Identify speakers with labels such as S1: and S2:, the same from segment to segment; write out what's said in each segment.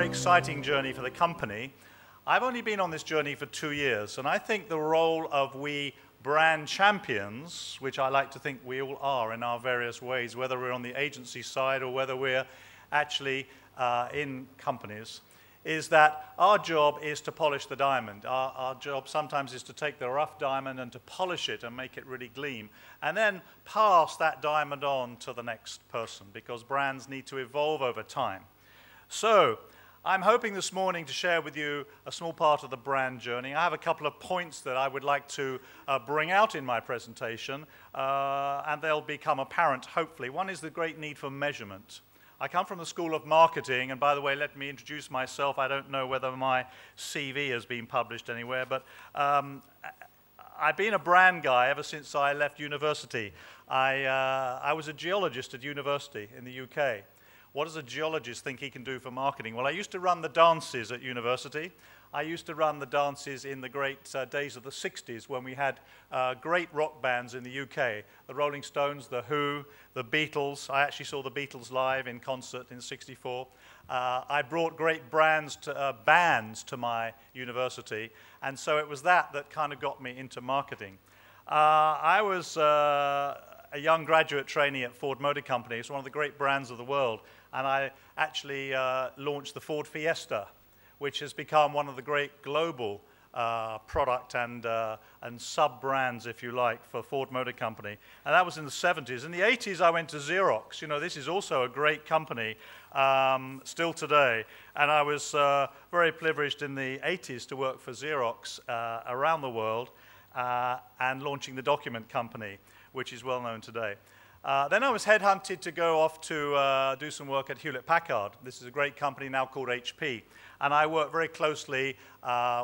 S1: very exciting journey for the company. I've only been on this journey for 2 years, and I think the role of we brand champions, which I like to think we all are in our various ways, whether we're on the agency side or whether we're actually in companies, is that our job is to polish the diamond. Our job sometimes is to take the rough diamond and to polish it and make it really gleam, and then pass that diamond on to the next person, because brands need to evolve over time. So I'm hoping this morning to share with you a small part of the brand journey. I have a couple of points that I would like to bring out in my presentation, and they'll become apparent, hopefully. One is the great need for measurement. I come from the School of Marketing, and by the way, let me introduce myself. I don't know whether my CV has been published anywhere, but I've been a brand guy ever since I left university. I was a geologist at university in the UK. What does a geologist think he can do for marketing? Well, I used to run the dances at university. I used to run the dances in the great days of the 60s when we had great rock bands in the UK. The Rolling Stones, The Who, the Beatles. I actually saw the Beatles live in concert in '64. I brought great bands to my university, and so it was that kind of got me into marketing. I was a young graduate trainee at Ford Motor Company. It's one of the great brands of the world, and I actually launched the Ford Fiesta, which has become one of the great global product and sub-brands, if you like, for Ford Motor Company. And that was in the 70s. In the 80s, I went to Xerox. You know, this is also a great company still today. And I was very privileged in the 80s to work for Xerox around the world and launching the Document Company, which is well known today. Then I was headhunted to go off to do some work at Hewlett-Packard. This is a great company now called HP. And I worked very closely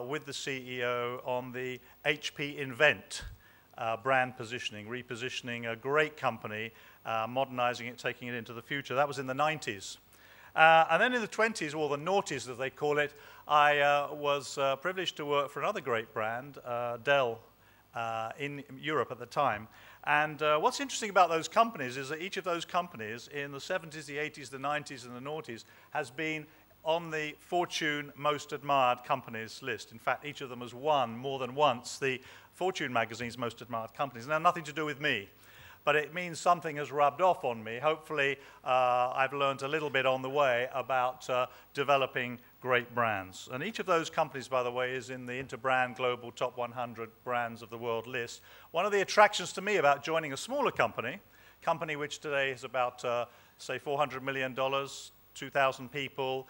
S1: with the CEO on the HP Invent brand positioning, repositioning a great company, modernizing it, taking it into the future. That was in the 90s. And then in the 20s, or the noughties as they call it, I was privileged to work for another great brand, Dell, in Europe at the time. And what's interesting about those companies is that each of those companies in the 70s, the 80s, the 90s, and the noughties has been on the Fortune Most Admired Companies list. In fact, each of them has won more than once the Fortune magazine's Most Admired Companies. Now, nothing to do with me, but it means something has rubbed off on me. Hopefully, I've learned a little bit on the way about developing great brands. And each of those companies, by the way, is in the Interbrand Global Top 100 Brands of the World list. One of the attractions to me about joining a smaller company which today is about, say, $400 million, 2,000 people,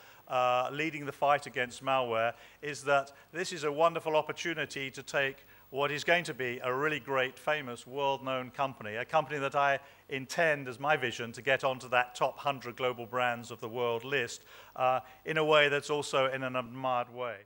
S1: leading the fight against malware, is that this is a wonderful opportunity to take what is going to be a really great, famous, world-known company, a company that I intend, as my vision, to get onto that top 100 global brands of the world list in a way that's also in an admired way.